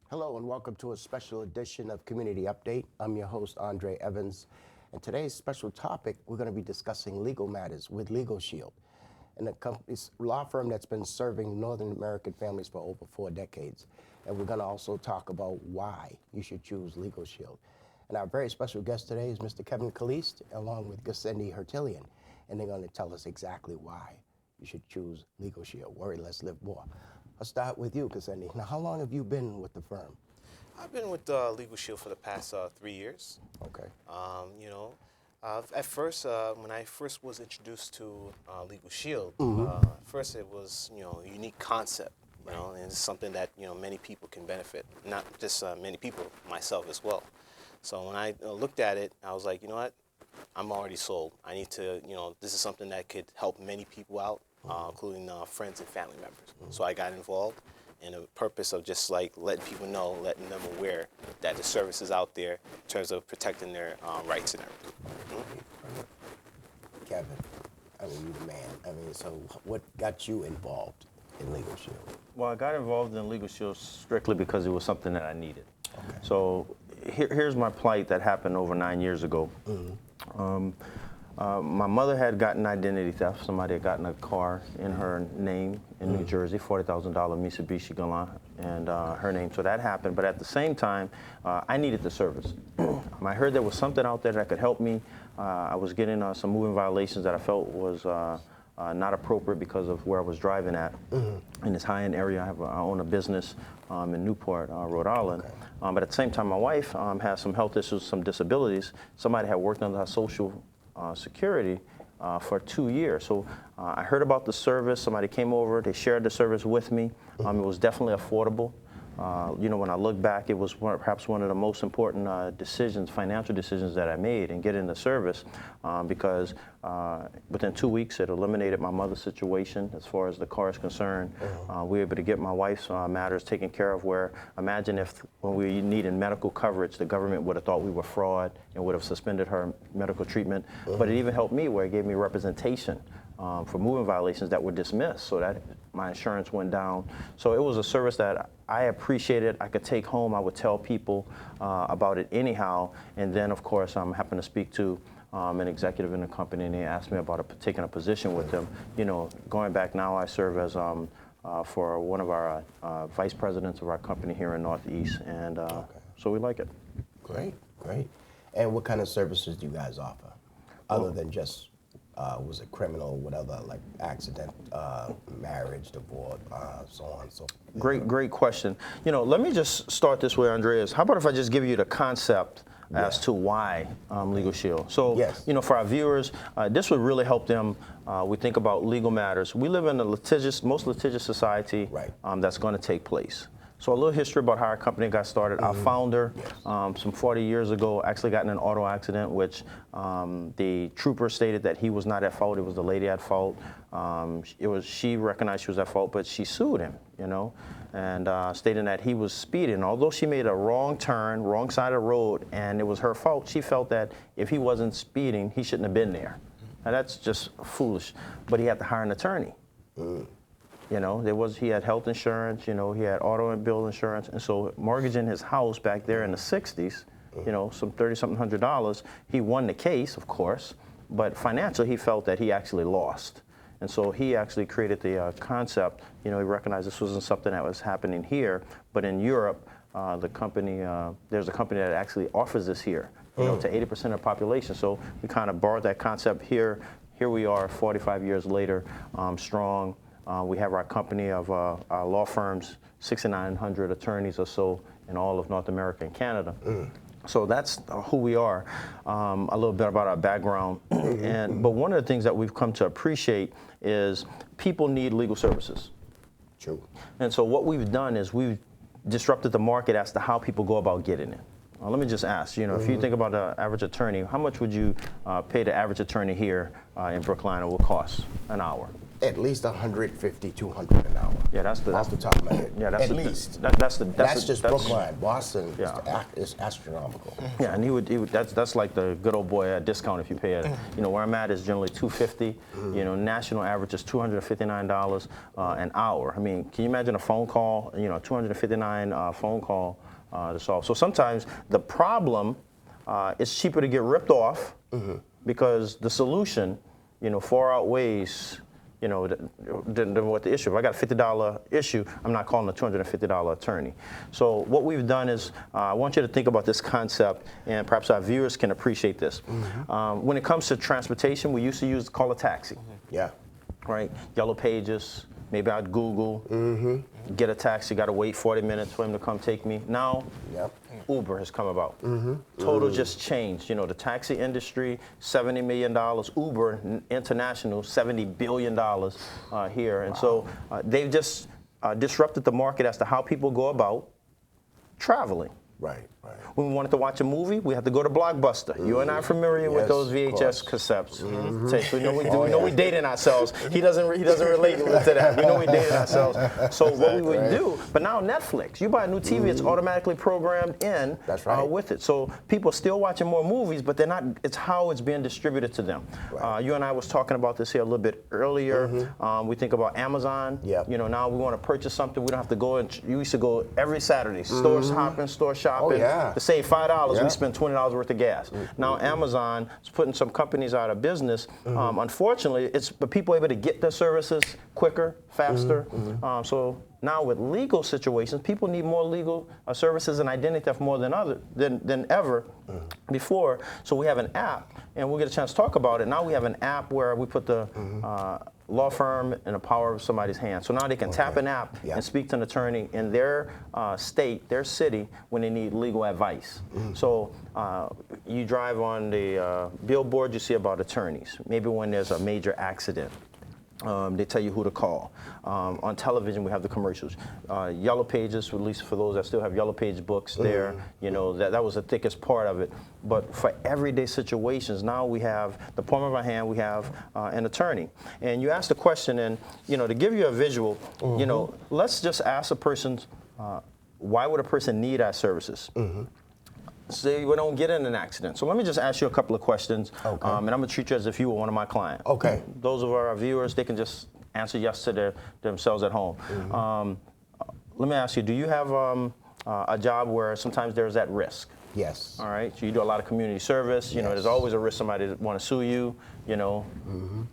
Hello and welcome to a special edition of Community Update. I'm your host, Andre Evans. And today's special topic, we're going to be discussing legal matters with Legal Shield, and a law firm that's been serving Northern American families for over 4 decades. And we're going to also talk about why you should choose Legal Shield. And our very special guest today is Mr. Kevin Kalist, along with Gasendi Hertilian, and they're going to tell us exactly why you should choose Legal Shield. Worry less, live more. I'll start with you, Gasendi. Now, how long have you been with the firm? I've been with Legal Shield for the past 3 years. Okay. At first, when I first was introduced to Legal Shield, first it was, a unique concept, and it's something that, many people can benefit. Not just many people, myself as well. So when I looked at it, I was like, you know what? I'm already sold. I need to, this is something that could help many people out, including friends and family members. So I got involved in the purpose of just like letting people know, letting them aware that the service is out there in terms of protecting their rights and everything. Kevin, I mean, you're the man. So what got you involved in Legal Shield? Well, I got involved in Legal Shield strictly because it was something that I needed. Okay. So here's my plight that happened over 9 years ago. My mother had gotten identity theft. Somebody had gotten a car in her name in New Jersey, $40,000 Mitsubishi Galant, and her name. So that happened. But at the same time, I needed the service. I heard there was something out there that could help me. I was getting some moving violations that I felt was not appropriate because of where I was driving at in this high-end area. I own a business in Newport, Rhode Island. Okay. But at the same time, my wife has some health issues, some disabilities. Somebody had worked under her Social Security for 2 years. So I heard about the service. Somebody came over. They shared the service with me. It was definitely affordable. When I look back, it was perhaps one of the most important financial decisions that I made in getting the service, because within 2 weeks it eliminated my mother's situation as far as the car is concerned. We were able to get my wife's matters taken care of, where imagine if when we needed medical coverage, the government would have thought we were fraud and would have suspended her medical treatment. But it even helped me where it gave me representation for moving violations that were dismissed, so that my insurance went down. So it was a service that I appreciated. I could take home. I would tell people about it anyhow. And then, of course, I happened to speak to an executive in the company, and they asked me about taking a position with them. Going back now, I serve as for one of our vice presidents of our company here in Northeast, and so we like it. Great. And what kind of services do you guys offer, other than just was it criminal, whatever, like accident, marriage, divorce, so on and so forth? Great question. Let me just start this way, Andreas. How about if I just give you the concept as to why Legal Shield? So, Yes. For our viewers, this would really help them. We think about legal matters. We live in the most litigious society that's going to take place. So a little history about how our company got started. Our founder, some 40 years ago, actually got in an auto accident, which the trooper stated that he was not at fault. It was the lady at fault. She recognized she was at fault, but she sued him, and stating that he was speeding. Although she made a wrong turn, wrong side of the road, and it was her fault, she felt that if he wasn't speeding, he shouldn't have been there. Now that's just foolish. But he had to hire an attorney. He had health insurance, he had auto and bill insurance, and so mortgaging his house back there in the 60s, some $30-something hundred, he won the case, of course, but financially he felt that he actually lost. And so he actually created the concept, he recognized this wasn't something that was happening here, but in Europe, there's a company that actually offers this here, to 80% of the population. So we kind of borrowed that concept here. Here we are 45 years later, strong. We have our company of our law firms, 6,900 attorneys or so in all of North America and Canada. So that's who we are, a little bit about our background. But one of the things that we've come to appreciate is people need legal services. True. And so what we've done is we've disrupted the market as to how people go about getting it. Let me just ask, if you think about the average attorney, how much would you pay the average attorney here in Brookline? It will cost an hour? At least 150, 200 an hour. Yeah, that's the off the top of my head. Yeah, that's at the, least. That's Just Brookline. Boston Yeah. is astronomical. Yeah, and he would that's like the good old boy discount if you pay it. You know, where I'm at is generally $250. You know, national average is $259 an hour. I mean, can you imagine a phone call? You know, 259 phone call to solve. So sometimes the problem is cheaper to get ripped off because the solution, you know, far outweighs, you know, than what the issue. If I got a $50 issue, I'm not calling a $250 attorney. So what we've done is, I want you to think about this concept, and perhaps our viewers can appreciate this. When it comes to transportation, we used to call a taxi, Yeah. right? Yellow Pages, maybe I'd Google, get a taxi, got to wait 40 minutes for him to come take me. Now, Yep. Uber has come about. Total just changed. You know, the taxi industry, $70 million. Uber International, $70 billion here. And so they've just disrupted the market as to how people go about traveling. Right. Right. When we wanted to watch a movie, we had to go to Blockbuster. You and I are familiar with Yes, those of VHS course. cassettes. Tapes. We know we do. We know we dating ourselves. He doesn't relate to that. We know we dating ourselves. So what we would do, but now Netflix, you buy a new TV, it's automatically programmed in That's right. with it. So people are still watching more movies, but they're not. It's how it's being distributed to them. Right. You and I was talking about this here a little bit earlier. We think about Amazon. Yep. You know, now we want to purchase something. We don't have to go. And you used to go every Saturday, store hopping, store shopping. Oh, yeah. To save $5, Yeah. we spend $20 worth of gas. Now Amazon is putting some companies out of business. Unfortunately, but people are able to get their services quicker, faster. So now with legal situations, people need more legal services and identity theft more than ever before. So we have an app, and we'll get a chance to talk about it. Now we have an app where we put the law firm in the power of somebody's hand. So now they can tap an app Yeah. and speak to an attorney in their state, their city, when they need legal advice. So you drive on the billboard, you see about attorneys. Maybe when there's a major accident. They tell you who to call. On television, we have the commercials. Yellow Pages, at least for those that still have Yellow Page books there, you know, that was the thickest part of it. But for everyday situations, now we have the palm of our hand, we have an attorney. And you asked the question, and, you know, to give you a visual, you know, let's just ask a person, why would a person need our services? Say we don't get in an accident. So let me just ask you a couple of questions, Okay. and I'm going to treat you as if you were one of my clients. Okay. Those of our viewers, they can just answer yes to themselves at home. Let me ask you, do you have a job where sometimes there's that risk? Yes. All right, so you do a lot of community service. You know, there's always a risk somebody want to sue you. You know,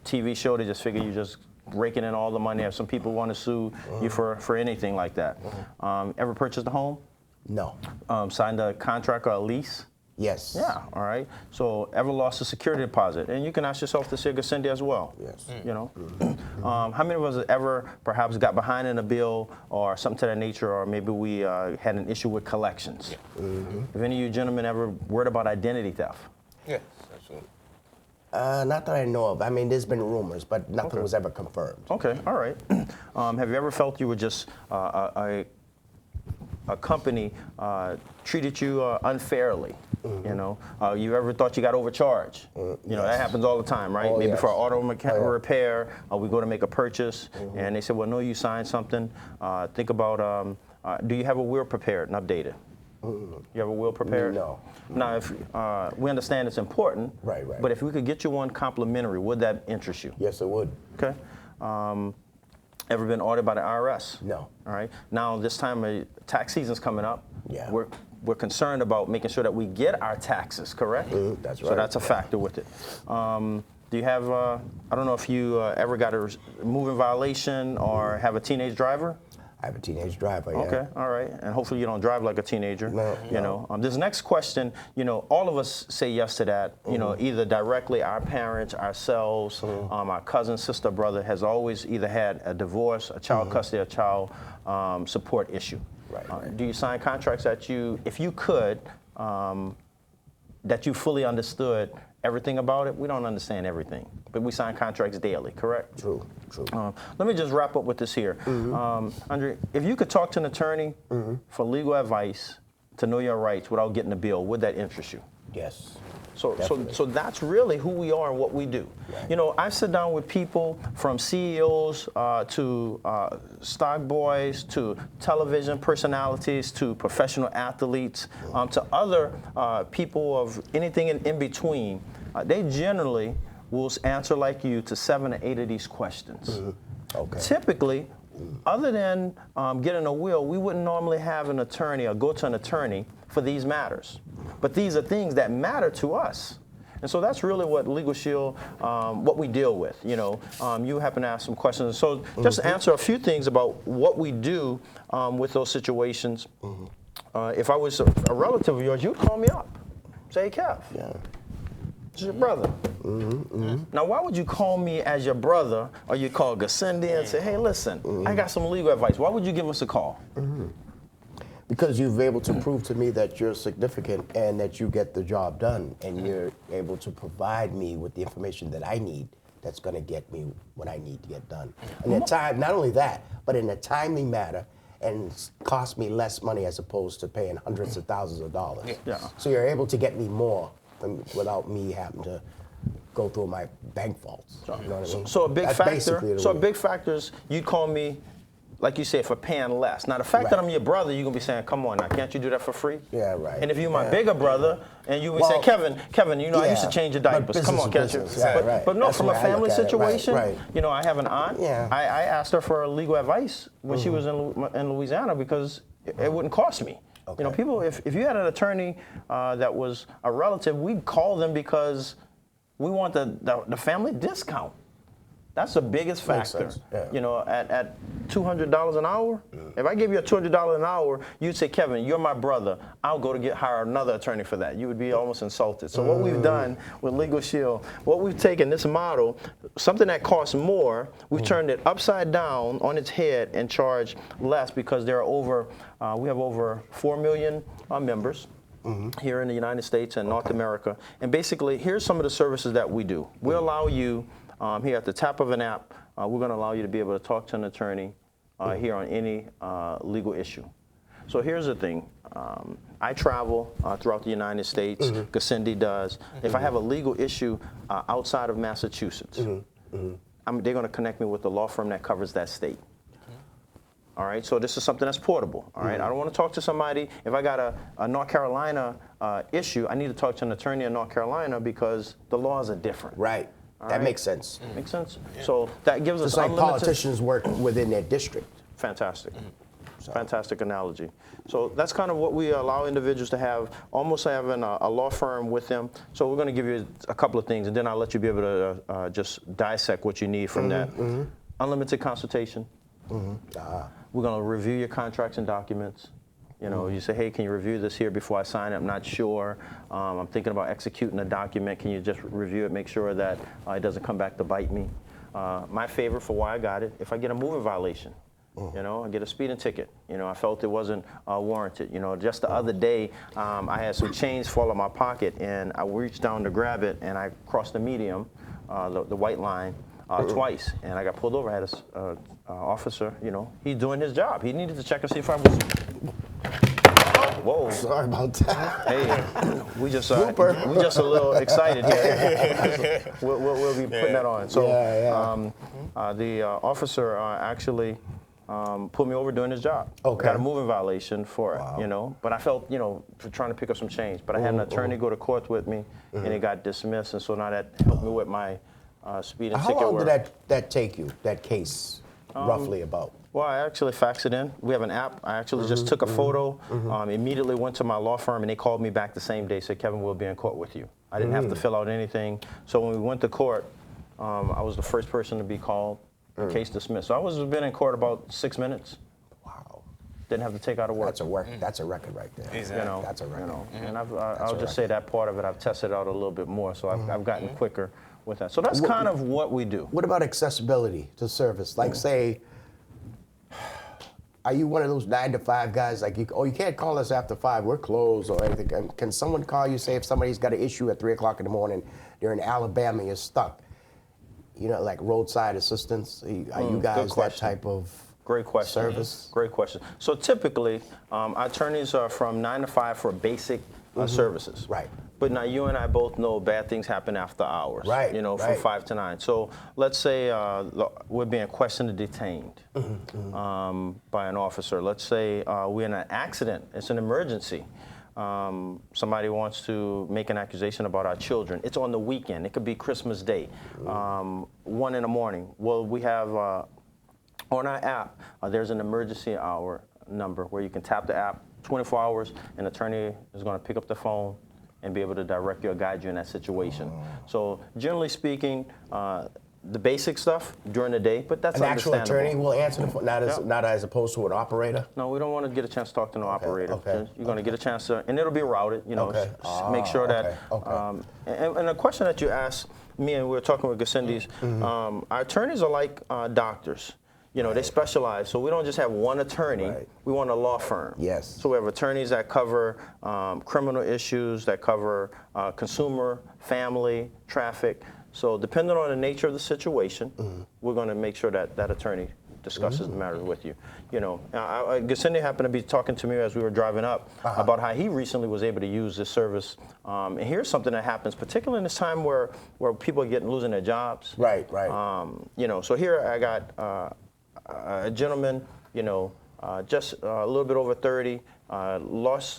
TV show, they just figure you just raking in all the money. Some people want to sue you for anything like that. Ever purchased a home? No. Signed a contract or a lease? Yes. Yeah, all right. So ever lost a security deposit? And you can ask yourself this here, Cindy, as well. Yes. You know, how many of us ever perhaps got behind in a bill or something to that nature, or maybe we had an issue with collections? Have any of you gentlemen ever worried about identity theft? Yes, absolutely. Not that I know of. I mean, there's been rumors, but nothing was ever confirmed. Okay, all right. Have you ever felt you were just a company treated you unfairly? You know, you ever thought you got overcharged? You know, that happens all the time, right? Oh, Maybe yes. for auto repair, Yeah. we go to make a purchase, and they say, well, no, you signed something. Think about, do you have a will prepared and updated? You have a will prepared? No. Now, if we understand it's important, Right, right. but if we could get you one complimentary, would that interest you? Yes, it would. Okay. Ever been audited by the IRS? No. All right. Now, this time, tax season's coming up. Yeah. We're concerned about making sure that we get our taxes, correct? That's So right. that's a factor with it. Do you have, I don't know if you ever got a moving violation or have a teenage driver? I have a teenage driver, yeah. Okay, all right. And hopefully you don't drive like a teenager. No, You know, this next question, you know, all of us say yes to that. You know, either directly, our parents, ourselves, our cousin, sister, brother has always either had a divorce, a child custody, a child support issue. Right. Do you sign contracts that you, if you could, that you fully understood everything about it? We don't understand everything, but we sign contracts daily, correct? True. Let me just wrap up with this here. Andre, if you could talk to an attorney for legal advice to know your rights without getting a bill, would that interest you? Yes. So that's really who we are and what we do. Right. You know, I sit down with people from CEOs to stock boys to television personalities to professional athletes to other people of anything in between. They generally will answer like you to 7 or 8 of these questions. Okay. Typically, other than getting a will, we wouldn't normally have an attorney or go to an attorney for these matters. But these are things that matter to us. And so that's really what Legal Shield, what we deal with. You know, you happen to ask some questions. So just to answer a few things about what we do with those situations. If I was a relative of yours, you'd call me up. Say, hey, Kev. Yeah. It's your brother. Now, why would you call me as your brother, or you call Gassendi and say, hey, listen, I got some legal advice. Why would you give us a call? Because you've able to prove to me that you're significant and that you get the job done, and you're able to provide me with the information that I need that's going to get me what I need to get done. And at time, not only that, but in a timely manner, and cost me less money as opposed to paying hundreds of thousands of dollars. Yeah. So you're able to get me more without me having to go through my bank vaults. You know what I mean? So a big That's factor. basically the So a way. big factor is you call me, like you said, for paying less. Now the fact that Right. I'm your brother, you're gonna be saying, "Come on, now, can't you do that for free?" Yeah, right. And if you're my Yeah. bigger brother, and you would Well, say, "Kevin, you know I used to yeah, change your but diapers. Come business on, is can't you?" business. Yeah, right. But no, That's from the a way I family look at it. Right, situation, right. you know, I have an aunt. Yeah. I asked her for legal advice when she was in Louisiana because it wouldn't cost me. You know, Okay. people, if you had an attorney that was a relative, we'd call them because we want the family discount. That's the biggest Makes factor. sense, yeah. You know, at $200 an hour, if I give you a $200 an hour, you'd say, Kevin, you're my brother. I'll go to hire another attorney for that. You would be almost insulted. So what we've done with Legal Shield, what we've taken this model, something that costs more, we've turned it upside down on its head and charged less because there are we have over 4 million members. Here in the United States and North America. And basically, here's some of the services that we do. We allow you, here at the tap of an app, we're going to allow you to be able to talk to an attorney here on any legal issue. So here's the thing. I travel throughout the United States. Gassendi does. If I have a legal issue outside of Massachusetts, they're going to connect me with the law firm that covers that state. All right, so this is something that's portable. All right, I don't want to talk to somebody. If I got a North Carolina issue, I need to talk to an attorney in North Carolina because the laws are different. Right. All That right. makes sense. Makes sense? So that gives us It's like unlimited. politicians work within their district. Fantastic. Fantastic analogy. So that's kind of what we allow individuals to have, almost having a law firm with them. So we're going to give you a couple of things, and then I'll let you be able to just dissect what you need from that. Unlimited consultation. We're going to review your contracts and documents. You know, you say, hey, can you review this here before I sign it? I'm not sure. I'm thinking about executing a document. Can you just review it, make sure that it doesn't come back to bite me? My favorite for why I got it, if I get a moving violation, you know, I get a speeding ticket. You know, I felt it wasn't warranted. You know, just the other day, I had some change fall out my pocket, and I reached down to grab it, and I crossed the medium, the white line, twice, and I got pulled over. I had a officer, you know, he's doing his job. He needed to check and see if I was. Whoa. Sorry about that. Hey, we just Blooper. we just a little excited here. We'll be putting that on. So the officer actually pulled me over doing his job. Okay. Got a moving violation for it, you know. But I felt, you know, for trying to pick up some change. But I had an attorney go to court with me, and it got dismissed. And so now that helped me with my speeding How ticket long work. did that take you, that case, roughly about? Well, I actually faxed it in. We have an app. I actually just took a photo, immediately went to my law firm, and they called me back the same day, said, Kevin, we'll be in court with you. I didn't have to fill out anything. So when we went to court, I was the first person to be called, case dismissed. So I was been in court about 6 minutes. Wow. Didn't have to take out of work. That's a work. That's a record right there. Exactly. You know, That's a record. You know, and I'll just say that part of it, I've tested out a little bit more, so I've gotten quicker with that. So that's kind of what we do. What about accessibility to service? Like, say, are you one of those 9 to 5 guys? Like, you can't call us after 5. We're closed or anything. Can someone call you? Say if somebody's got an issue at 3 o'clock in the morning, they're in Alabama, you're stuck. You know, like roadside assistance. Are you guys that question. type of Great question. service? Great question. So typically, our attorneys are from 9 to 5 for basic services. Right. But now you and I both know bad things happen after hours. Right, You know, from right. 5 to 9. So let's say we're being questioned or detained by an officer. Let's say we're in an accident. It's an emergency. Somebody wants to make an accusation about our children. It's on the weekend. It could be Christmas Day, 1 in the morning. Well, we have on our app, there's an emergency hour number where you can tap the app 24 hours. An attorney is going to pick up the phone and be able to direct you or guide you in that situation. So generally speaking, the basic stuff during the day, but that's An actual understandable. attorney will answer the phone, not as opposed to an operator. No, we don't want to get a chance to talk to no operator. okay, You're going to get a chance to, and it'll be routed, you know, Okay. make sure that. okay. And the question that you asked me, and we were talking with Gacindi's, our attorneys are like doctors. You know, they specialize, so we don't just have one attorney. Right. We want a law firm. Yes. So we have attorneys that cover criminal issues, that cover consumer, family, traffic. So depending on the nature of the situation, we're going to make sure that that attorney discusses the matter with you. You know, Gacindi happened to be talking to me as we were driving up about how he recently was able to use this service. And here's something that happens, particularly in this time where people are losing their jobs. Right. You know, so here I got a gentleman, you know, just a little bit over 30, lost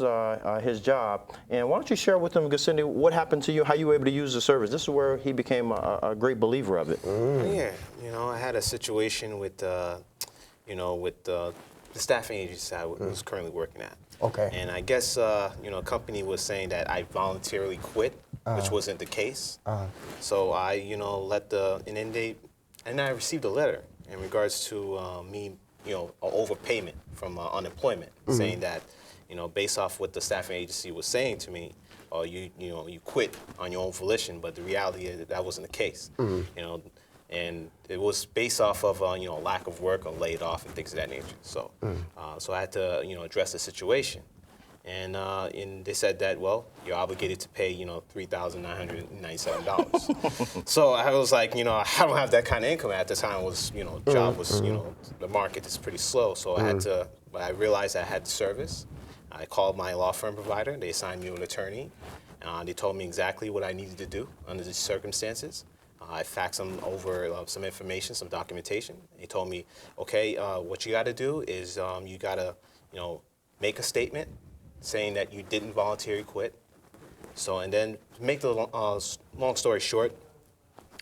his job. And why don't you share with them, Gacindi, what happened to you, how you were able to use the service? This is where he became a great believer of it. Yeah, you know, I had a situation with, you know, with the staffing agency I was currently working at. Okay. And I guess, you know, a company was saying that I voluntarily quit, which wasn't the case. So I, you know, and I received a letter in regards to me, you know, an overpayment from unemployment, saying that, you know, based off what the staffing agency was saying to me, you know, you quit on your own volition, but the reality is that wasn't the case, you know, and it was based off of, you know, lack of work or laid off and things of that nature. So, so I had to, you know, address the situation. And they said that, well, you're obligated to pay, you know, $3,997. So I was like, you know, I don't have that kind of income at the time. Was, you know, job was, you know, the market is pretty slow. So I had to. I realized I had the service. I called my law firm provider. They assigned me an attorney. They told me exactly what I needed to do under these circumstances. I faxed them over some information, some documentation. They told me, okay, what you got to do is you got to, you know, make a statement saying that you didn't voluntarily quit. So, and then to make the long story short,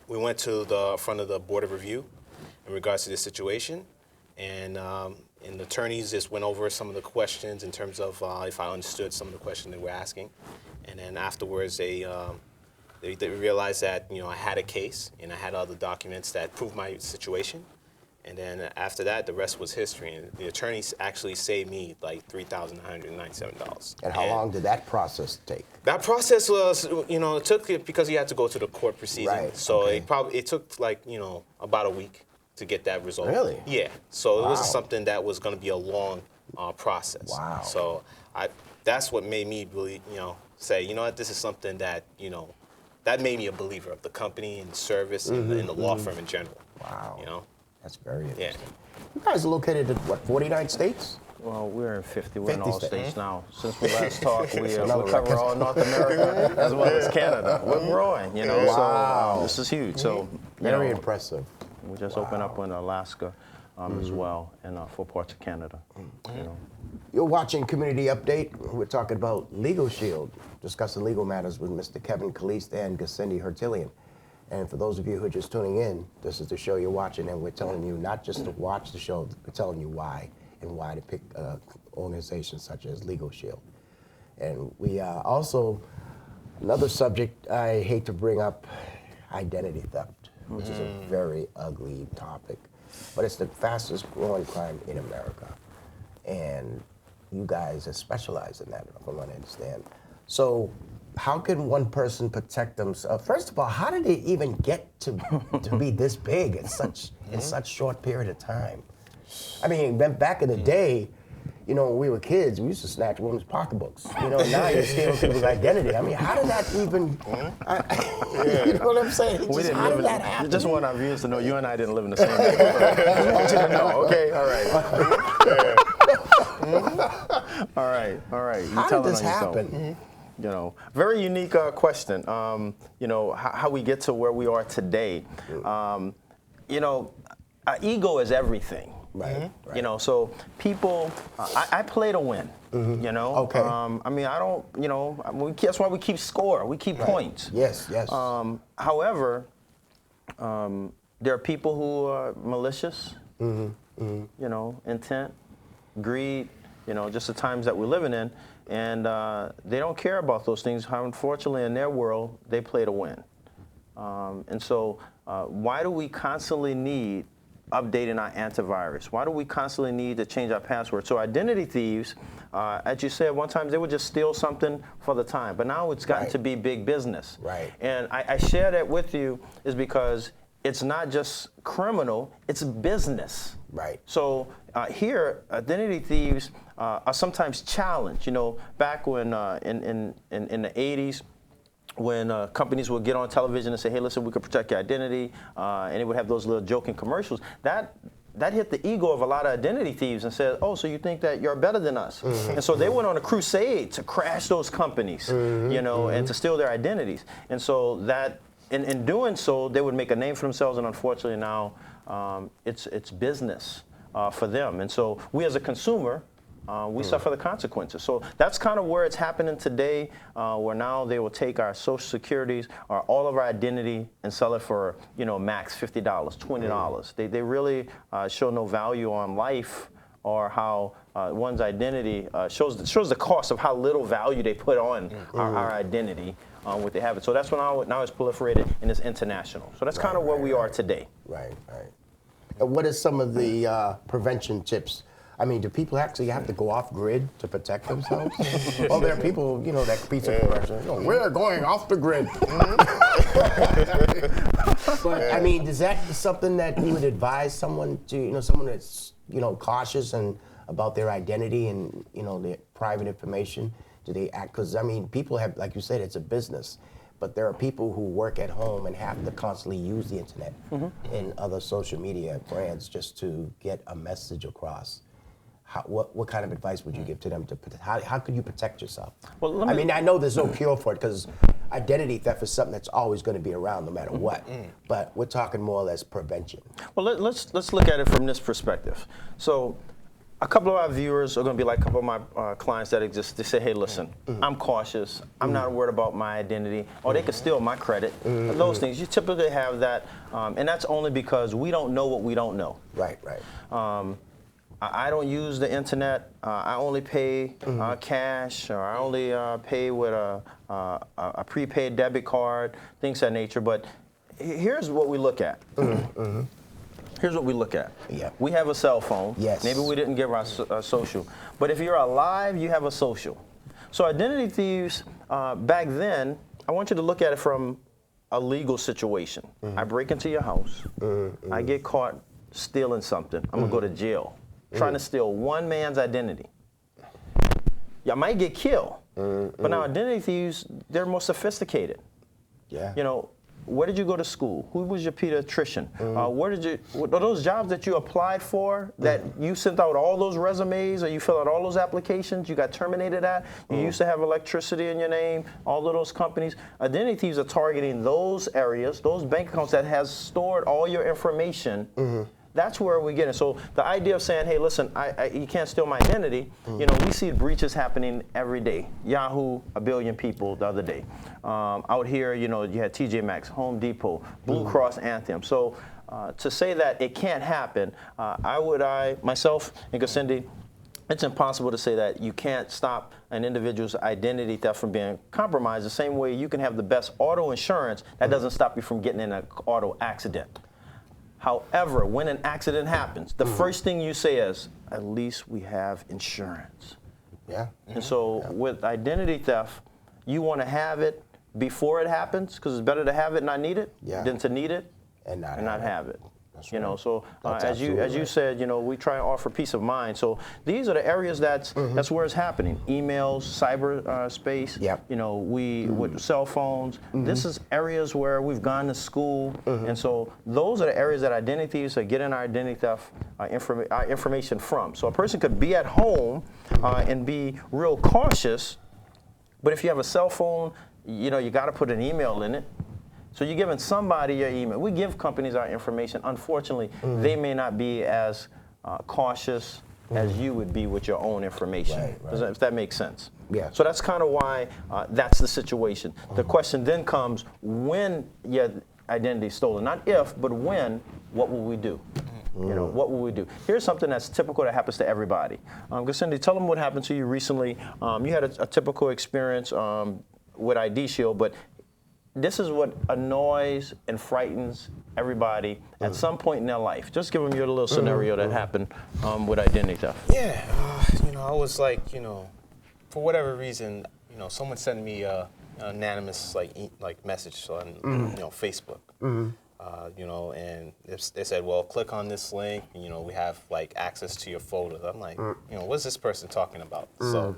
we went to the front of the Board of Review in regards to this situation, and the attorneys just went over some of the questions in terms of if I understood some of the questions they were asking, and then afterwards they realized that, you know, I had a case and I had other documents that proved my situation. And then after that, the rest was history. And the attorneys actually saved me like $3,997. And how long did that process take? That process was, you know, it took it because you had to go to the court proceeding. Right, So okay. it took like, you know, about a week to get that result. Really? Yeah. So it Wow. was something that was going to be a long process. Wow. So that's what made me really, you know, say, you know what, this is something that, you know, that made me a believer of the company and the service and the law firm in general. Wow. You know? That's very Yeah. interesting. You guys are located in, what, 49 states? Well, we're in 50. We're in 50 all states. states now. Since we last talked, we another cover record. all North America as well as Canada. We're growing, you know. Wow. So this is huge. So you Very know, impressive. we just opened up in Alaska as well, and 4 parts of Canada. You know. You're watching Community Update. We're talking about Legal Shield, discussing legal matters with Mr. Kevin Caliste and Gacindi Hertilian. And for those of you who are just tuning in, this is the show you're watching, and we're telling you not just to watch the show, we're telling you why and why to pick organizations such as Legal Shield. And we also, another subject I hate to bring up, identity theft, which is a very ugly topic, but it's the fastest growing crime in America. And you guys are specialized in that, from what I understand. So how can one person protect themselves? First of all, how did they even get to be this big in such short period of time? I mean, back in the day, you know, when we were kids, we used to snatch women's pocketbooks. You know, now you're stealing people's identity. I mean, how did that even, you know what I'm saying? How did that happen? Just want our viewers to know you and I didn't live in the same neighborhood. I want you to know, okay? All right. All right. You How did tell it this on yourself. happen? Very unique question. How we get to where we are today. Ego is everything. Right. Right. So people, I play to win. Okay. I don't. That's why we keep score. We keep points. Yes. Yes. However, there are people who are malicious. Intent, greed. Just the times that we're living in, and they don't care about those things. How unfortunately in their world they play to win. And so, why do we constantly need updating our antivirus? Why do we constantly need to change our password? So identity thieves, as you said, one time they would just steal something for the time, but now it's gotten to be big business. Right. And I share that with you is because it's not just criminal, it's business. Right. So here, identity thieves are sometimes challenged. Back when in the 80s, when companies would get on television and say, hey, listen, we could protect your identity, and they would have those little joking commercials, that hit the ego of a lot of identity thieves and said, oh, so you think that you're better than us. And so they went on a crusade to crash those companies, and to steal their identities. And so that, in doing so, they would make a name for themselves, and unfortunately now it's business for them. And so we as a consumer, we suffer the consequences. So that's kind of where it's happening today, where now they will take our social securities or all of our identity and sell it for, max $50, $20. They really show no value on life or how one's identity shows the cost of how little value they put on our identity what they have it. So that's when now it's proliferated and it's international. So that's kind of where we are today. Right. And what are some of the prevention tips? I mean, do people actually have to go off grid to protect themselves? Well, there are people, that pizza commercial, we're going off the grid. But I mean, is that something that you would advise someone to, someone that's, cautious and about their identity and, their private information? Do they act? Because, I mean, people have, like you said, it's a business. But there are people who work at home and have to constantly use the internet and other social media brands just to get a message across. What kind of advice would you give to them? How could you protect yourself? Well, I know there's no cure for it because identity theft is something that's always going to be around no matter what. But we're talking more or less prevention. Well, let's look at it from this perspective. So a couple of our viewers are going to be like a couple of my clients that exist. They say, hey, listen, I'm cautious. I'm not worried about my identity. Or they could steal my credit. Those things. You typically have that. And that's only because we don't know what we don't know. Right. I don't use the internet. I only pay cash, or I only pay with a prepaid debit card, things of that nature. But here's what we look at. Here's what we look at. Yeah. We have a cell phone. Yes. Maybe we didn't give our social. But if you're alive, you have a social. So identity thieves, back then, I want you to look at it from a legal situation. I break into your house. I get caught stealing something. I'm going to go to jail. Trying to steal one man's identity. You might get killed. But now identity thieves, they're more sophisticated. Yeah. Where did you go to school? Who was your pediatrician? Are those jobs that you applied for, that you sent out all those resumes, or you filled out all those applications, you got terminated at? You used to have electricity in your name, all of those companies. Identity thieves are targeting those areas, those bank accounts that has stored all your information. That's where we get it. So the idea of saying, hey, listen, you can't steal my identity, we see breaches happening every day. Yahoo, 1 billion people the other day. Out here, you had TJ Maxx, Home Depot, Blue Cross, Anthem. So to say that it can't happen, myself and Cindy, it's impossible to say that you can't stop an individual's identity theft from being compromised the same way you can have the best auto insurance. That doesn't stop you from getting in an auto accident. However, when an accident happens, the first thing you say is, at least we have insurance. Yeah. And so with identity theft, you want to have it before it happens, because it's better to have it and not need it than to need it and not have it. That's right. So as you said, we try and offer peace of mind. So these are the areas that's where it's happening. Emails, cyber space. Yep. With cell phones. This is areas where we've gone to school, and so those are the areas that identity thieves are getting our identity theft information from. So a person could be at home and be real cautious, But if you have a cell phone, you know, you got to put an email in it. So you're giving somebody your email. We give companies our information. Unfortunately, they may not be as cautious as you would be with your own information, if that makes sense. Yeah. So that's kind of why that's the situation. The question then comes, when your identity is stolen, not if, but when, what will we do? You know, what will we do? Here's something that's typical that happens to everybody. Cindy, tell them what happened to you recently. You had a typical experience with ID Shield, but this is what annoys and frightens everybody at some point in their life. Just give them your little scenario that happened with identity theft. Yeah, you know, I was like, you know, for whatever reason, you know, someone sent me an anonymous like message on you know, Facebook. You know, and they said, well, click on this link, and, you know, we have like access to your photos. I'm like, you know, what's this person talking about? So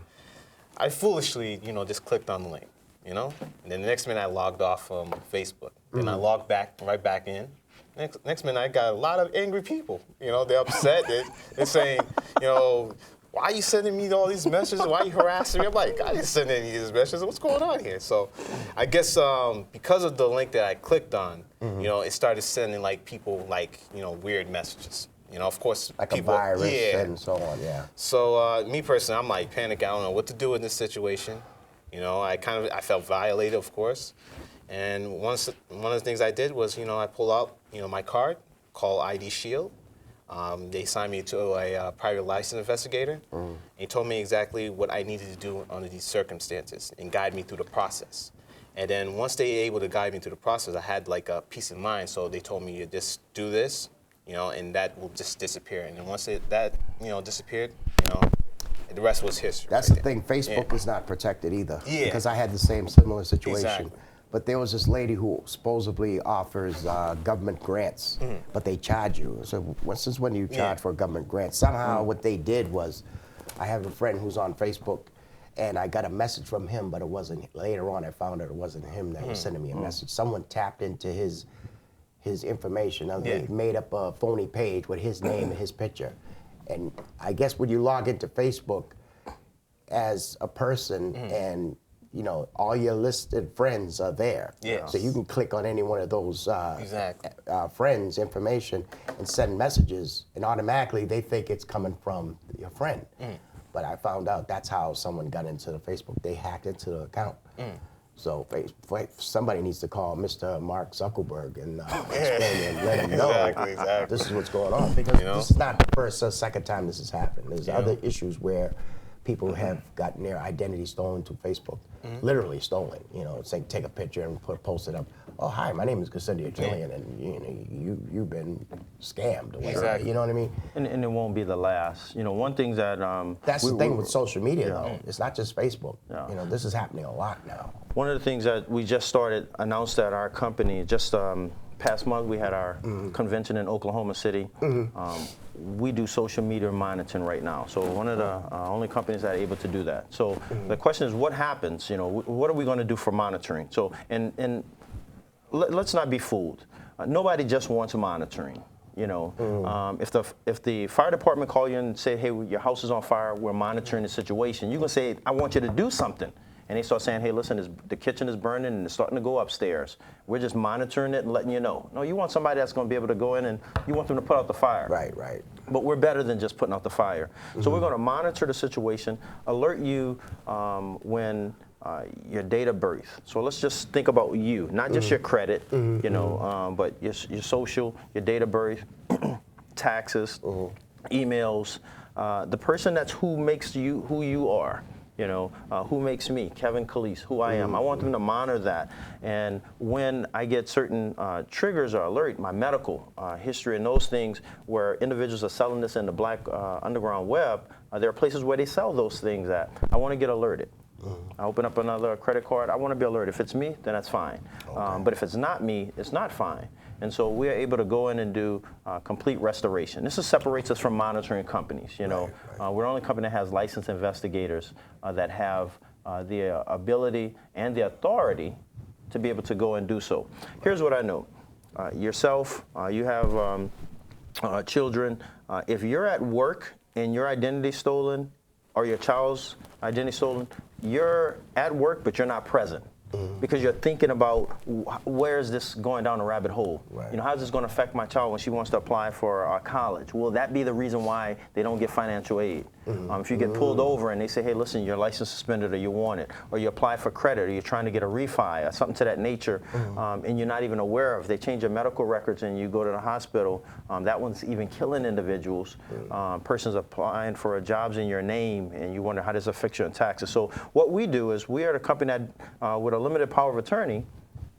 I foolishly, you know, just clicked on the link, you know, and then the next minute I logged off from Facebook. Then I logged right back in. Next minute I got a lot of angry people, you know, they're upset. They're saying, you know, why are you sending me all these messages? Why are you harassing me? I'm like, I didn't send any of these messages. What's going on here? So I guess because of the link that I clicked on, you know, it started sending like people like, you know, weird messages. You know, of course, Like people, a virus and so on, yeah. So me personally, I'm like panic. I don't know what to do in this situation. You know, I felt violated, of course. And one of the things I did was, you know, I pulled out, you know, my card called ID Shield. They assigned me to a private license investigator. And he told me exactly what I needed to do under these circumstances and guide me through the process. And then once they were able to guide me through the process, I had like a peace of mind. So they told me, just do this, you know, and that will just disappear. And then once that, you know, disappeared, you know, the rest was history. That's the thing. Facebook is not protected either. Yeah. Because I had the same similar situation. Exactly. But there was this lady who supposedly offers government grants, but they charge you. So since when do you charge for a government grant? Somehow what they did was, I have a friend who's on Facebook, and I got a message from him, but it wasn't. Later on, I found out it wasn't him that was sending me a message. Someone tapped into his information. They made up a phony page with his name and his picture. And I guess when you log into Facebook as a person and you know, all your listed friends are there. Yes. So you can click on any one of those friends' information and send messages, and automatically they think it's coming from your friend. But I found out that's how someone got into the Facebook. They hacked into the account. So somebody needs to call Mr. Mark Zuckerberg and explain and let him know Exactly. this is what's going on. Because this is not the first or second time this has happened. There's other issues where people have gotten their identity stolen to Facebook, literally stolen. You know, say take a picture and post it up. Oh, hi, my name is Cynthia Trillian, and you know, you've been scammed. Or whatever. Exactly. You know what I mean? And it won't be the last. You know, one thing that that's the thing with social media, though. It's not just Facebook. You know, this is happening a lot now. One of the things that we just announced at our company, just past month, we had our convention in Oklahoma City. We do social media monitoring right now. So one of the only companies that are able to do that. So the question is, what happens? You know, what are we going to do for monitoring? So, and let's not be fooled. Nobody just wants monitoring. You know, if the fire department call you and say, hey, your house is on fire, we're monitoring the situation, you can say, I want you to do something. And they start saying, hey, listen, the kitchen is burning and it's starting to go upstairs. We're just monitoring it and letting you know. No, you want somebody that's going to be able to go in and you want them to put out the fire. Right. But we're better than just putting out the fire. So we're going to monitor the situation, alert you when your date of birth. So let's just think about you, not just your credit, you know, but your social, your date of birth, taxes, emails, the person who makes you who you are. You know, who makes me, Kevin Calise, who I am. I want them to monitor that. And when I get certain triggers or alert, my medical history and those things where individuals are selling this in the black underground web, there are places where they sell those things at. I want to get alerted. I open up another credit card. I want to be alerted. If it's me, then that's fine. But if it's not me, it's not fine. And so we're able to go in and do complete restoration. This separates us from monitoring companies. You know, we're the only company that has licensed investigators that have the ability and the authority to be able to go and do so. Here's what I know. Yourself, you have children. If you're at work and your identity stolen, or your child's identity stolen, you're at work, but you're not present. Because you're thinking about where is this going down a rabbit hole? Right. You know, how's this going to affect my child when she wants to apply for college? Will that be the reason why they don't get financial aid? If you get pulled over and they say, hey, listen, your license suspended or you want it, or you apply for credit, or you're trying to get a refi, or something to that nature, and you're not even aware of, they change your medical records and you go to the hospital, that one's even killing individuals. Persons applying for jobs in your name and you wonder how does it affect your taxes. So what we do is we are the company that, with a limited power of attorney,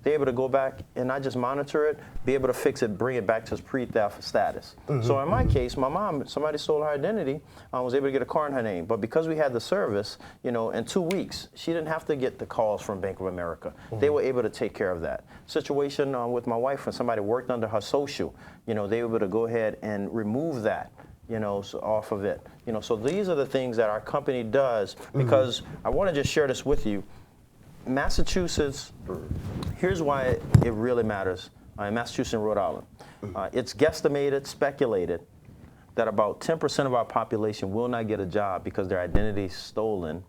they're able to go back and not just monitor it, be able to fix it, bring it back to its pre-theft status. So in my case, my mom, somebody stole her identity, was able to get a car in her name. But because we had the service, you know, in 2 weeks, she didn't have to get the calls from Bank of America. They were able to take care of that. Situation with my wife, when somebody worked under her social, you know, they were able to go ahead and remove that, you know, off of it. You know, so these are the things that our company does, because I want to just share this with you. Massachusetts, here's why it really matters in Massachusetts and Rhode Island. It's guesstimated, speculated, that about 10% of our population will not get a job because their identity is stolen,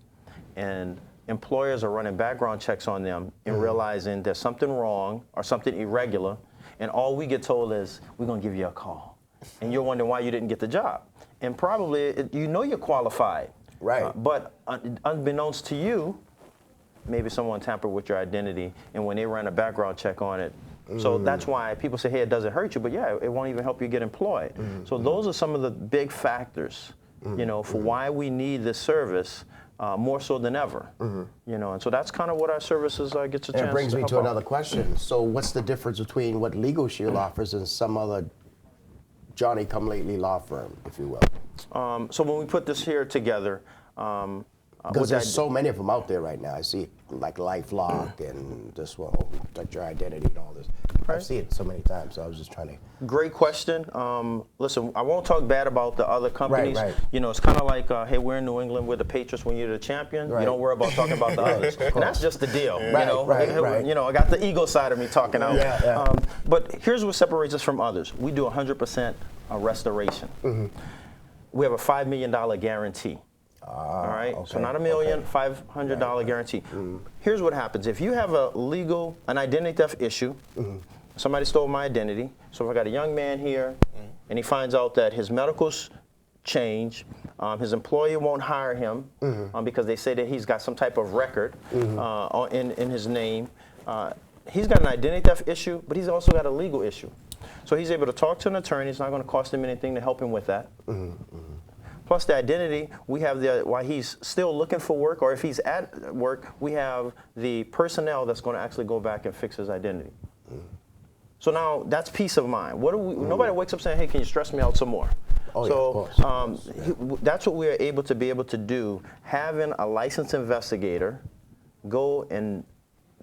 and employers are running background checks on them and realizing there's something wrong or something irregular, and all we get told is, we're going to give you a call. And you're wondering why you didn't get the job. And probably, you know you're qualified. Right. But unbeknownst to you, maybe someone tampered with your identity, and when they ran a background check on it. So that's why people say, hey, it doesn't hurt you, but yeah, it won't even help you get employed. So those are some of the big factors, you know, for why we need this service more so than ever. You know, and so that's kind of what our services gets a chance. That brings me help to out. another question. So what's the difference between what Legal Shield offers and some other Johnny-come-lately law firm, if you will? So when we put this here together, because there's so many of them out there right now. I see like LifeLock and this one, protect your identity and all this. I see it so many times, so I was just trying to. Great question. Listen, I won't talk bad about the other companies. Right. You know, it's kind of like, hey, we're in New England, we're the Patriots when you're the champion. Right. You don't worry about talking about the others. And that's just the deal. Right, you know? right. You know, I got the ego side of me talking out. Yeah. But here's what separates us from others. We do 100% restoration. We have a $5 million guarantee. All right, okay, so not $1 million, $500 guarantee. Here's what happens. If you have an identity theft issue, somebody stole my identity, so if I got a young man here, and he finds out that his medicals change, his employer won't hire him because they say that he's got some type of record in his name. He's got an identity theft issue, but he's also got a legal issue. So he's able to talk to an attorney. It's not going to cost him anything to help him with that. Plus the identity, we have while he's still looking for work, or if he's at work, we have the personnel that's going to actually go back and fix his identity. So now that's peace of mind. Nobody wakes up saying, hey, can you stress me out some more? Oh, so that's what we're able to do, having a licensed investigator go and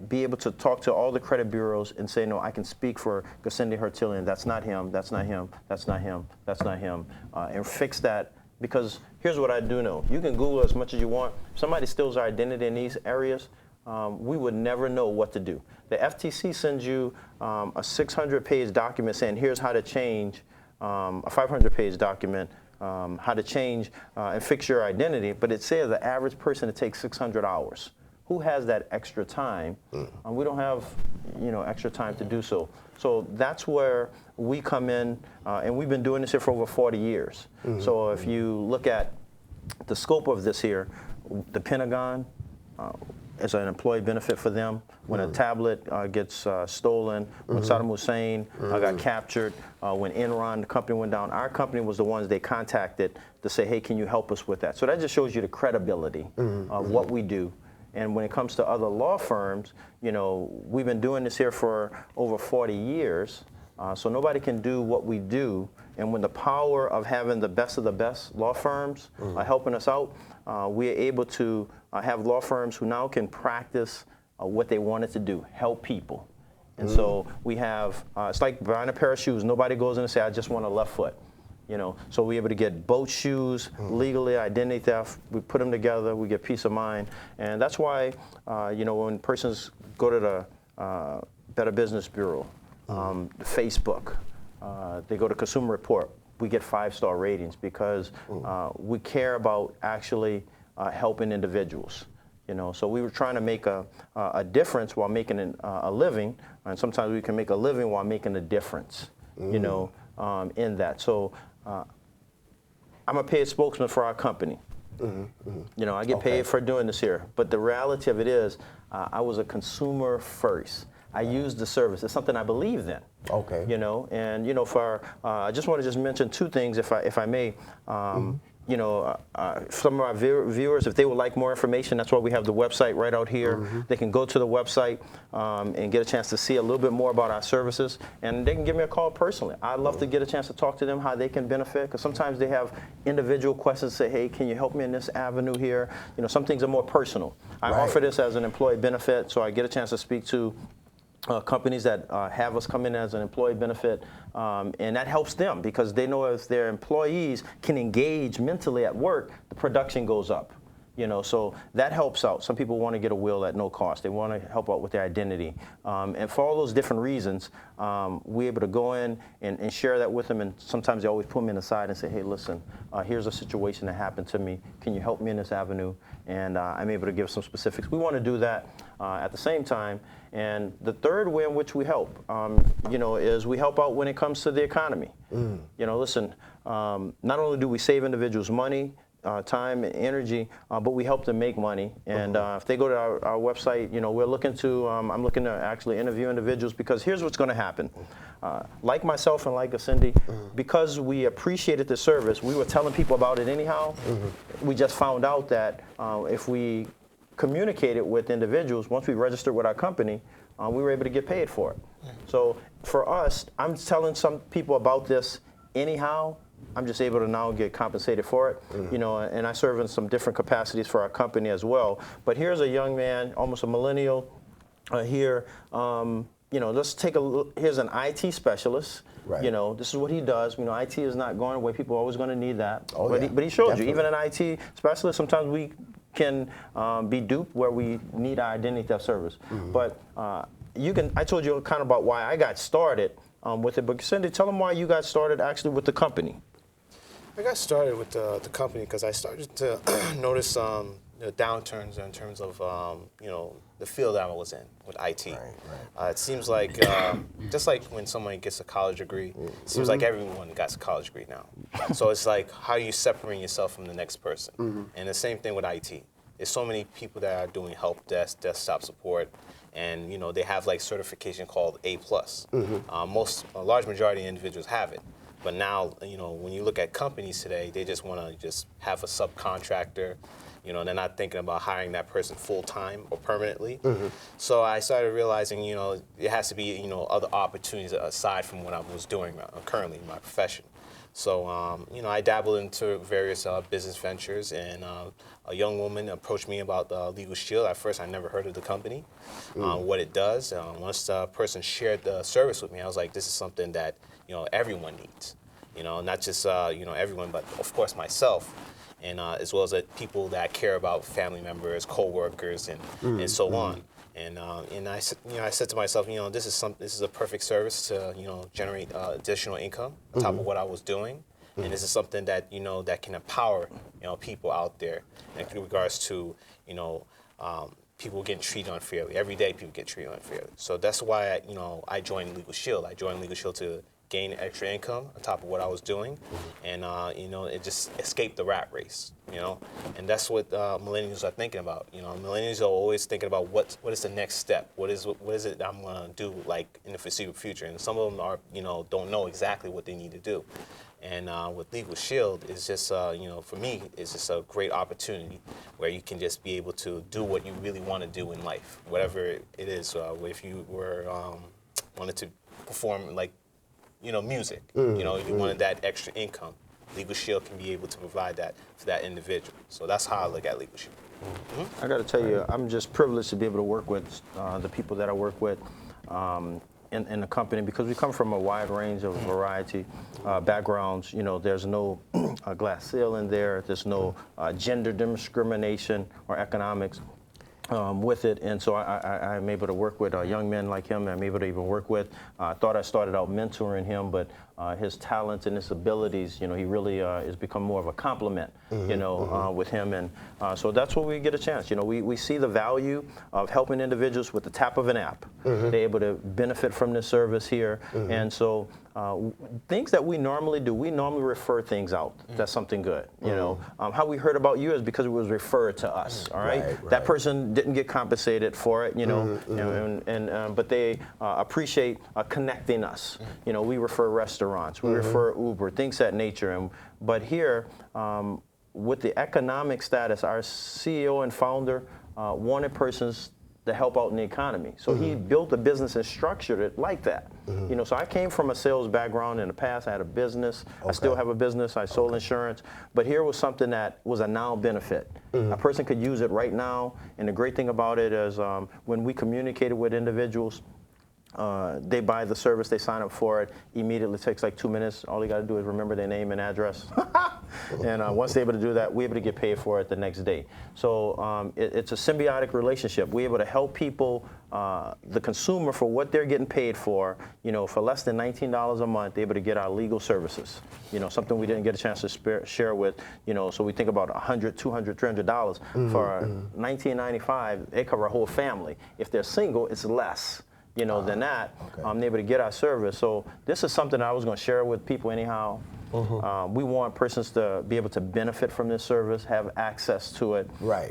be able to talk to all the credit bureaus and say, no, I can speak for Gassendi Hertilian. That's not him, that's not him, that's not him, that's not him, and fix that. Because here's what I do know. You can Google as much as you want. If somebody steals our identity in these areas, we would never know what to do. The FTC sends you a 600-page document saying, here's how to change, a 500-page document, how to change and fix your identity, but it says the average person, it takes 600 hours. Who has that extra time? We don't have, extra time to do so. So that's where we come in, and we've been doing this here for over 40 years. So if you look at the scope of this here, the Pentagon is an employee benefit for them. When a tablet gets stolen, when Saddam Hussein got captured, when Enron, the company went down, our company was the ones they contacted to say, hey, can you help us with that? So that just shows you the credibility of what we do. And when it comes to other law firms, we've been doing this here for over 40 years, so nobody can do what we do. And when the power of having the best of the best law firms are helping us out, we are able to have law firms who now can practice what they wanted to do, help people. And so we have, it's like buying a pair of shoes. Nobody goes in and says, I just want a left foot. So we're able to get both shoes legally, identity theft. We put them together, we get peace of mind. And that's why, when persons go to the Better Business Bureau, Facebook, they go to Consumer Report, we get 5-star ratings because we care about actually helping individuals. You know, so we were trying to make a difference while making a living, and sometimes we can make a living while making a difference. You know, in that. So I'm a paid spokesman for our company. You know, I get paid for doing this here, but the reality of it is, I was a consumer first. I used the service. It's something I believed in. Okay. You know, and you know, for I just want to just mention two things, if I may. You know, some of our viewers, if they would like more information, that's why we have the website right out here. They can go to the website and get a chance to see a little bit more about our services, and they can give me a call personally. I'd love to get a chance to talk to them how they can benefit, because sometimes they have individual questions. Say, hey, can you help me in this avenue here? You know, some things are more personal. I offer this as an employee benefit, so I get a chance to speak to companies that have us come in as an employee benefit, and that helps them because they know if their employees can engage mentally at work, the production goes up. You know, so that helps out. Some people want to get a will at no cost. They want to help out with their identity. And for all those different reasons, we're able to go in and share that with them. And sometimes they always put me aside and say, hey, listen, here's a situation that happened to me. Can you help me in this avenue? And I'm able to give some specifics. We want to do that at the same time. And the third way in which we help, you know, is we help out when it comes to the economy. You know, listen, not only do we save individuals money, time and energy, but we help them make money. And if they go to our website, you know, we're looking to, I'm looking to actually interview individuals, because here's what's going to happen. Like myself and like Cindy, because we appreciated the service, we were telling people about it anyhow. We just found out that if we communicated with individuals, once we registered with our company, we were able to get paid for it. So for us, I'm telling some people about this anyhow. I'm just able to now get compensated for it, you know, and I serve in some different capacities for our company as well. But here's a young man, almost a millennial here. You know, let's take a look. Here's an IT specialist. You know, this is what he does. You know, IT is not going away. People are always going to need that. But he showed you, even an IT specialist, sometimes we can be duped where we need our identity theft service. But I told you kind of about why I got started with it. But Cindy, tell them why you got started actually with the company. I got started with the company because I started to notice the downturns in terms of you know, the field that I was in with IT. It seems like just like when someone gets a college degree, it seems like everyone gets a college degree now. So it's like, how are you separating yourself from the next person? And the same thing with IT. There's so many people that are doing help desk, desktop support, and you know, they have like certification called A+. A large majority of individuals have it. But now, you know, when you look at companies today, they just want to just have a subcontractor. You know, they're not thinking about hiring that person full-time or permanently. So I started realizing, you know, it has to be, you know, other opportunities aside from what I was doing currently in my profession. So, you know, I dabbled into various business ventures, and a young woman approached me about Legal Shield. At first, I never heard of the company, what it does. Once the person shared the service with me, I was like, this is something that, you know, everyone needs. You know, not just, you know, everyone, but of course myself. And as well as people that care about family members, co-workers, and so on. And I said to myself, you know, this is a perfect service to, you know, generate additional income on top of what I was doing. And this is something that, you know, that can empower, you know, people out there in regards to, you know, people getting treated unfairly. Every day people get treated unfairly. So that's why, you know, I joined Legal Shield. I joined Legal Shield to gain extra income on top of what I was doing, and you know, it just escaped the rat race, you know, and that's what millennials are thinking about. You know, millennials are always thinking about what is the next step, what is it I'm gonna do like in the foreseeable future, and some of them are, you know, don't know exactly what they need to do. And with Legal Shield, it's just, you know, for me, it's just a great opportunity where you can just be able to do what you really want to do in life, whatever it is. If you were wanted to perform like, you know, music, you know, you wanted that extra income, Legal Shield can be able to provide that for that individual. So that's how I look at Legal Shield. I got to tell you, I'm just privileged to be able to work with the people that I work with in the company, because we come from a wide range of variety backgrounds. You know, there's no glass ceiling there. There's no gender discrimination or economics. with it, and so I'm able to work with young men like him. I'm able to even work with. I thought I started out mentoring him, but his talents and his abilities, he really has become more of a compliment, with him, and so that's what we get a chance. We see the value of helping individuals with the tap of an app. They're able to benefit from this service here, and so things that we normally do, we normally refer things out. That's something good. How we heard about you is because it was referred to us. All right, that person didn't get compensated for it, but they appreciate connecting us. We refer restaurants, we refer Uber, things of that nature. But here, with the economic status, our CEO and founder wanted persons to help out in the economy. So he built a business and structured it like that. So I came from a sales background in the past. I had a business. I still have a business. I sold insurance. But here was something that was a now benefit. A person could use it right now. And the great thing about it is when we communicated with individuals, they buy the service, they sign up for it, immediately. It takes like 2 minutes. All they got to do is remember their name and address. And once they're able to do that, we're able to get paid for it the next day. So it's a symbiotic relationship. We're able to help people, the consumer, for what they're getting paid for. For less than $19 a month, they're able to get our legal services. Something we didn't get a chance to share with. So we think about $100, $200, $300 for $19.95. They cover a whole family. If they're single, it's less. Than that, I'm able to get our service. So this is something I was going to share with people anyhow. We want persons to be able to benefit from this service, have access to it. Right.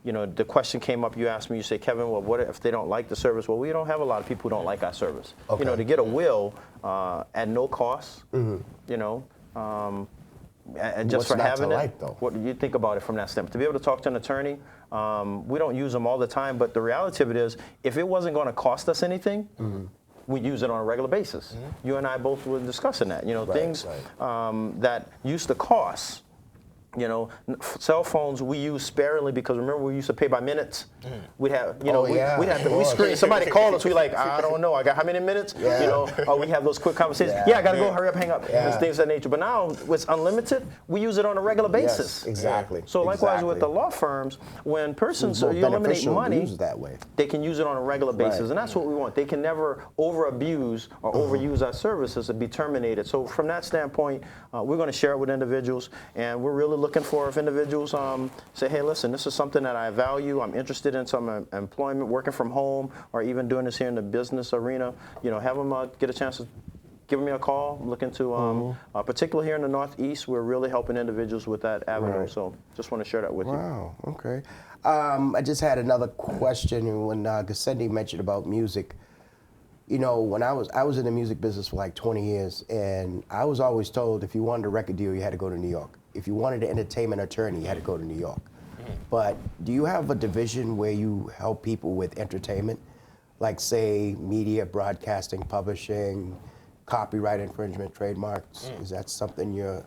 The question came up, you asked me, you say, Kevin, well, what if they don't like the service? Well, we don't have a lot of people who don't like our service. To get a will at no cost, and just What's for not having to it, like, though? what do you think about it from that standpoint? To be able to talk to an attorney, we don't use them all the time, but the reality of it is, if it wasn't going to cost us anything, we use it on a regular basis. You and I both were discussing that. Things that used to cost. Cell phones we use sparingly because remember we used to pay by minutes. We'd have, we screen. Somebody called us. We like, I don't know. I got how many minutes? Or we have those quick conversations. I gotta go. Hurry up, hang up. And things of that nature. But now it's unlimited. We use it on a regular basis. Yes, exactly. So likewise with the law firms, when persons you eliminate money, use it that way. they can use it on a regular basis, and that's what we want. They can never over abuse or overuse our services and be terminated. So from that standpoint, we're going to share it with individuals, and we're really looking for if individuals say, hey, listen, this is something that I value. I'm interested in some employment, working from home, or even doing this here in the business arena. Have them get a chance to give me a call. I'm looking to, particularly here in the Northeast, we're really helping individuals with that avenue. Right. So just want to share that with you. Wow, okay. I just had another question when Gassendi mentioned about music. When I was in the music business for like 20 years, and I was always told if you wanted a record deal, you had to go to New York. If you wanted an entertainment attorney, you had to go to New York. But do you have a division where you help people with entertainment, like say media, broadcasting, publishing, copyright infringement, trademarks? Is that something your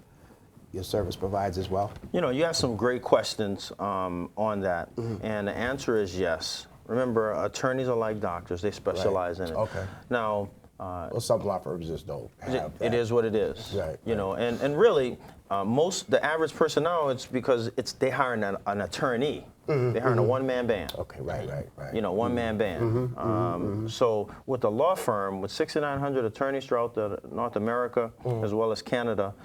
service provides as well? You have some great questions on that, and the answer is yes. Remember, attorneys are like doctors; they specialize in it. Okay. Now, well, some law firms just don't have that. It is what it is. Right. And really, the average person now, it's because they hiring an attorney. They're hiring a one-man band. Okay, right. One-man band. So with the law firm, with 6,900 attorneys throughout North America, as well as Canada,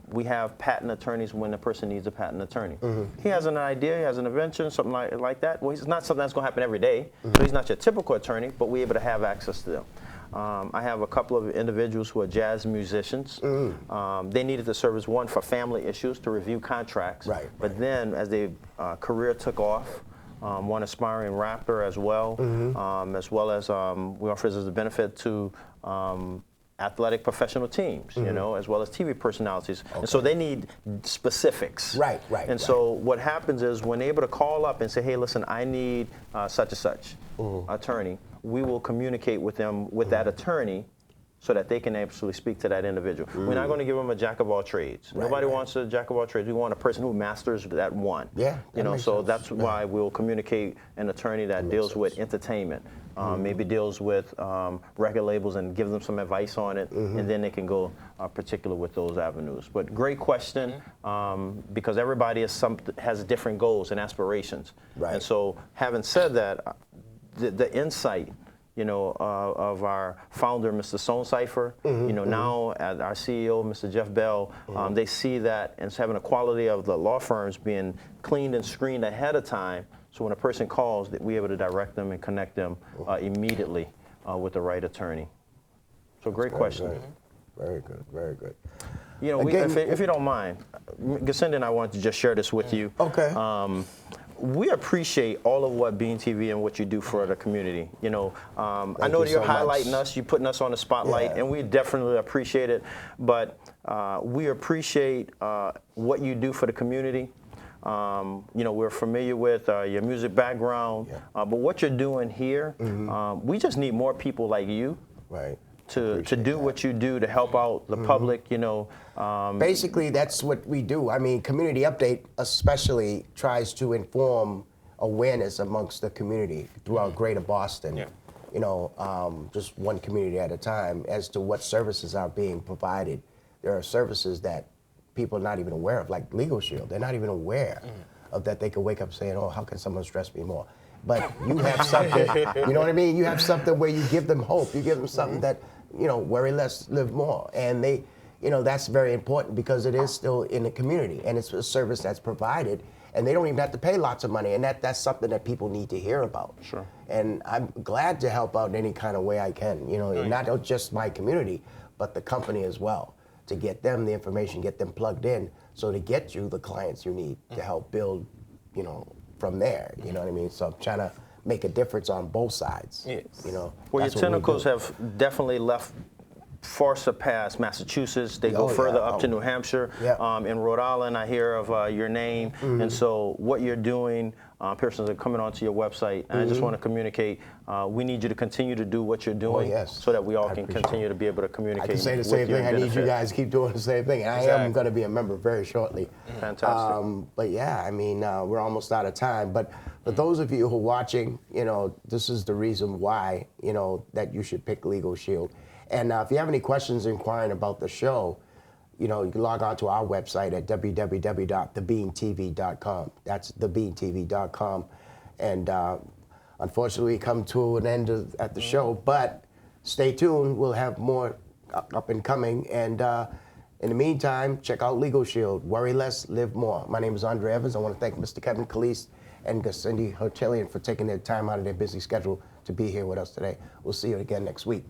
we have patent attorneys when the person needs a patent attorney. He has an idea, he has an invention, something like that. Well, it's not something that's going to happen every day. So he's not your typical attorney, but we're able to have access to them. I have a couple of individuals who are jazz musicians. They needed the service, one, for family issues, to review contracts. But then, as their career took off, one aspiring rapper as well as we offer as a benefit to athletic professional teams, as well as TV personalities. And so they need specifics. So what happens is when they're able to call up and say, hey, listen, I need such and such attorney, we will communicate with them with that attorney so that they can actually speak to that individual. We're not going to give them a jack of all trades. Nobody wants a jack of all trades. We want a person who masters that one. Yeah, you know, makes so sense. that's why we'll communicate an attorney that deals with entertainment, maybe deals with record labels and give them some advice on it, and then they can go particular with those avenues. But great question, because everybody has different goals and aspirations. Right. And so, having said that, the insight, you know, of our founder, Mr. Sonecipher, you know, now at our CEO, Mr. Jeff Bell, they see that and having a quality of the law firms being cleaned and screened ahead of time, so when a person calls, that we're able to direct them and connect them immediately with the right attorney. So great question. Very good, very good. You know, Again, if you don't mind, Gasenda and I wanted to just share this with you. Okay. We appreciate all of what Bean TV and what you do for the community. You know, I know you that you're so much. highlighting us, you're putting us on the spotlight, Yeah. and we definitely appreciate it. But we appreciate what you do for the community. You know, we're familiar with your music background, but what you're doing here, we just need more people like you. Right. To do what you do to help out the public, you know. Basically, that's what we do. I mean, Community Update especially tries to inform awareness amongst the community throughout Greater Boston. Yeah. You know, just one community at a time as to what services are being provided. There are services that people are not even aware of, like Legal Shield. They're not even aware of that. They could wake up saying, "Oh, how can someone stress me more?" But you have something, you know what I mean? You have something where you give them hope. You give them something that, you know, worry less, live more. And they, you know, that's very important because it is still in the community and it's a service that's provided and they don't even have to pay lots of money. And that's something that people need to hear about. Sure. And I'm glad to help out in any kind of way I can, you know, not just my community, but the company as well, to get them the information, get them plugged in, so to get you the clients you need to help build, you know, from there, you know what I mean? So I'm trying to make a difference on both sides, Yes. you know. Well, your That's what we tentacles do. have definitely left far surpassed Massachusetts. They go Oh, further yeah. up to New Hampshire. Yeah. In Rhode Island, I hear of your name. And so what you're doing, persons are coming onto your website. And I just want to communicate, we need you to continue to do what you're doing yes. so that we all I can appreciate continue to be able to communicate I can say the with same you thing. and I need you benefit. guys to keep doing the same thing. And I am Exactly. going to be a member very shortly. Fantastic. But yeah, I mean, we're almost out of time. But for those of you who are watching, you know, this is the reason why, you know, that you should pick Legal Shield. And if you have any questions inquiring about the show, you know, you can log on to our website at www.thebeantv.com. That's thebeantv.com. And unfortunately, we come to an end at the show, but stay tuned. We'll have more up and coming. And in the meantime, check out Legal Shield. Worry less, live more. My name is Andre Evans. I want to thank Mr. Kevin Calise and Cindy Hotelian for taking their time out of their busy schedule to be here with us today. We'll see you again next week.